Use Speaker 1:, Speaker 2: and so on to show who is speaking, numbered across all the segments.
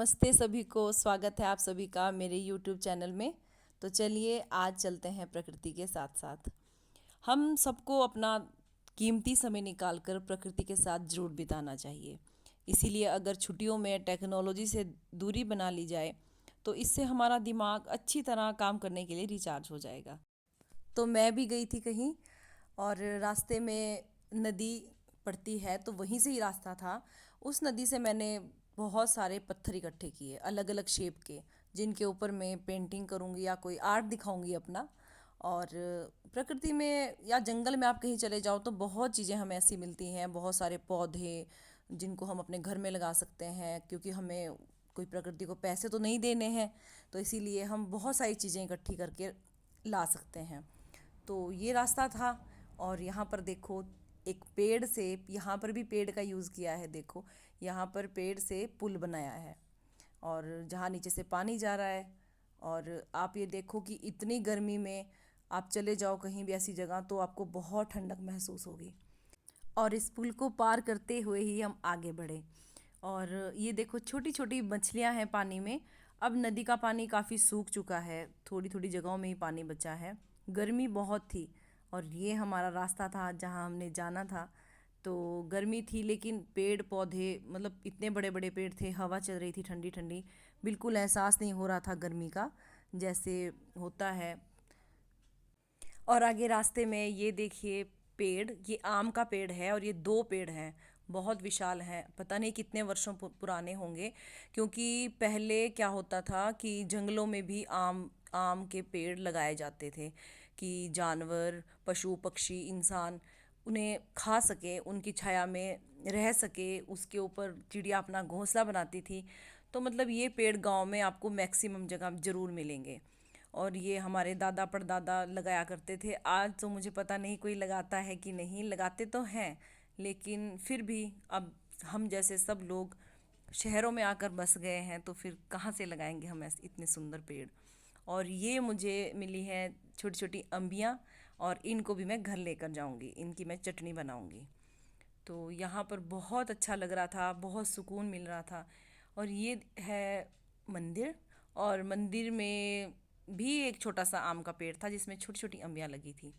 Speaker 1: नमस्ते सभी को, स्वागत है आप सभी का मेरे YouTube चैनल में। तो चलिए आज चलते हैं प्रकृति के साथ साथ। हम सबको अपना कीमती समय निकाल कर प्रकृति के साथ ज़रूर बिताना चाहिए। इसीलिए अगर छुट्टियों में टेक्नोलॉजी से दूरी बना ली जाए तो इससे हमारा दिमाग अच्छी तरह काम करने के लिए रिचार्ज हो जाएगा। तो मैं भी गई थी कहीं और रास्ते में नदी पड़ती है, तो वहीं से ही रास्ता था। उस नदी से मैंने बहुत सारे पत्थर इकट्ठे किए अलग अलग शेप के, जिनके ऊपर मैं पेंटिंग करूँगी या कोई आर्ट दिखाऊंगी अपना। और प्रकृति में या जंगल में आप कहीं चले जाओ तो बहुत चीज़ें हमें ऐसी मिलती हैं, बहुत सारे पौधे जिनको हम अपने घर में लगा सकते हैं, क्योंकि हमें कोई प्रकृति को पैसे तो नहीं देने हैं। तो इसीलिए हम बहुत सारी चीज़ें इकट्ठी करके ला सकते हैं। तो ये रास्ता था और यहाँ पर देखो एक पेड़ से, यहाँ पर भी पेड़ का यूज़ किया है। देखो यहाँ पर पेड़ से पुल बनाया है और जहाँ नीचे से पानी जा रहा है। और आप ये देखो कि इतनी गर्मी में आप चले जाओ कहीं भी ऐसी जगह तो आपको बहुत ठंडक महसूस होगी। और इस पुल को पार करते हुए ही हम आगे बढ़े। और ये देखो छोटी छोटी मछलियाँ हैं पानी में। अब नदी का पानी काफ़ी सूख चुका है, थोड़ी थोड़ी जगहों में ही पानी बचा है। गर्मी बहुत थी और ये हमारा रास्ता था जहाँ हमने जाना था। तो गर्मी थी लेकिन पेड़ पौधे, मतलब इतने बड़े बड़े पेड़ थे, हवा चल रही थी ठंडी ठंडी। बिल्कुल एहसास नहीं हो रहा था गर्मी का जैसे होता है। और आगे रास्ते में ये देखिए पेड़, ये आम का पेड़ है और ये दो पेड़ हैं, बहुत विशाल हैं। पता नहीं कितने वर्षों पुराने होंगे, क्योंकि पहले क्या होता था कि जंगलों में भी आम आम के पेड़ लगाए जाते थे कि जानवर, पशु पक्षी, इंसान उन्हें खा सके, उनकी छाया में रह सके। उसके ऊपर चिड़िया अपना घोंसला बनाती थी। तो मतलब ये पेड़ गांव में आपको मैक्सिमम जगह ज़रूर मिलेंगे। और ये हमारे दादा परदादा लगाया करते थे। आज तो मुझे पता नहीं कोई लगाता है कि नहीं, लगाते तो हैं लेकिन फिर भी अब हम जैसे सब लोग शहरों में आकर बस गए हैं तो फिर कहाँ से लगाएंगे हम ऐसे इतने सुंदर पेड़। और ये मुझे मिली है छोटी छोटी अम्बियाँ, और इनको भी मैं घर लेकर जाऊंगी, इनकी मैं चटनी बनाऊंगी। तो यहाँ पर बहुत अच्छा लग रहा था, बहुत सुकून मिल रहा था। और ये है मंदिर, और मंदिर में भी एक छोटा सा आम का पेड़ था जिसमें छोटी छोटी अम्बियाँ लगी थी।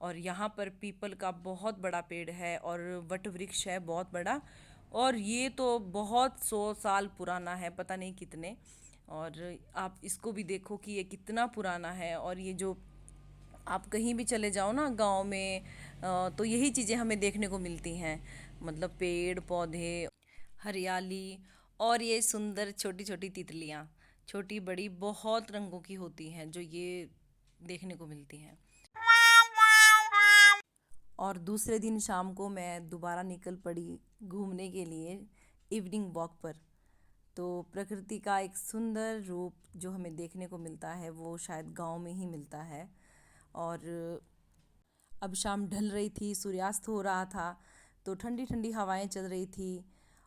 Speaker 1: और यहाँ पर पीपल का बहुत बड़ा पेड़ है और वट वृक्ष है बहुत बड़ा। और ये तो बहुत 100 साल पुराना है, पता नहीं कितने। और आप इसको भी देखो कि ये कितना पुराना है। और ये जो आप कहीं भी चले जाओ ना गांव में, तो यही चीज़ें हमें देखने को मिलती हैं, मतलब पेड़ पौधे, हरियाली। और ये सुंदर छोटी छोटी तितलियाँ, छोटी बड़ी बहुत रंगों की होती हैं जो ये देखने को मिलती हैं। और दूसरे दिन शाम को मैं दोबारा निकल पड़ी घूमने के लिए इवनिंग वॉक पर। तो प्रकृति का एक सुंदर रूप जो हमें देखने को मिलता है वो शायद गांव में ही मिलता है। और अब शाम ढल रही थी, सूर्यास्त हो रहा था, तो ठंडी ठंडी हवाएं चल रही थी।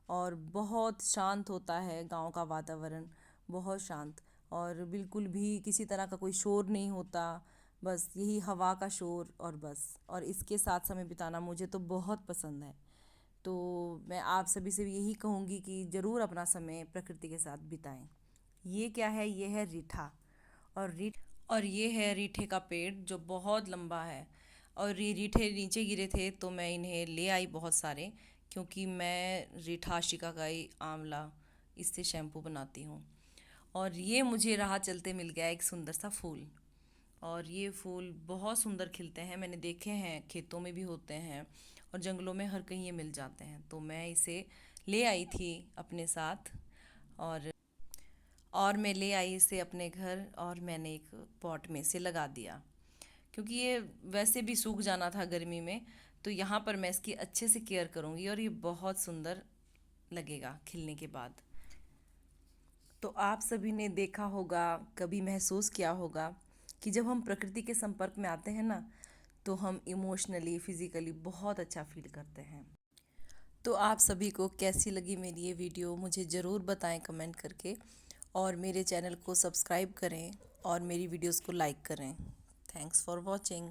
Speaker 1: और बहुत शांत होता है गांव का वातावरण, बहुत शांत। और बिल्कुल भी किसी तरह का कोई शोर नहीं होता, बस यही हवा का शोर और बस। और इसके साथ समय बिताना मुझे तो बहुत पसंद है। तो मैं आप सभी से भी यही कहूँगी कि ज़रूर अपना समय प्रकृति के साथ बिताएं। ये क्या है? ये है रीठा। और और ये है रीठे का पेड़ जो बहुत लंबा है। और ये रीठे नीचे गिरे थे तो मैं इन्हें ले आई बहुत सारे, क्योंकि मैं रीठा शिकाकाई आंवला इससे शैम्पू बनाती हूँ। और ये मुझे राह चलते मिल गया एक सुंदर सा फूल। और ये फूल बहुत सुंदर खिलते हैं, मैंने देखे हैं, खेतों में भी होते हैं और जंगलों में हर कहीं ये मिल जाते हैं। तो मैं इसे ले आई थी अपने साथ। और मैं ले आई इसे अपने घर और मैंने एक पॉट में से लगा दिया, क्योंकि ये वैसे भी सूख जाना था गर्मी में। तो यहाँ पर मैं इसकी अच्छे से केयर करूँगी और ये बहुत सुंदर लगेगा खिलने के बाद। तो आप सभी ने देखा होगा, कभी महसूस किया होगा कि जब हम प्रकृति के संपर्क में आते हैं ना, तो हम इमोशनली फिज़िकली बहुत अच्छा फील करते हैं। तो आप सभी को कैसी लगी मेरी ये वीडियो मुझे ज़रूर बताएं कमेंट करके। और मेरे चैनल को सब्सक्राइब करें और मेरी वीडियोस को लाइक करें। Thanks for watching.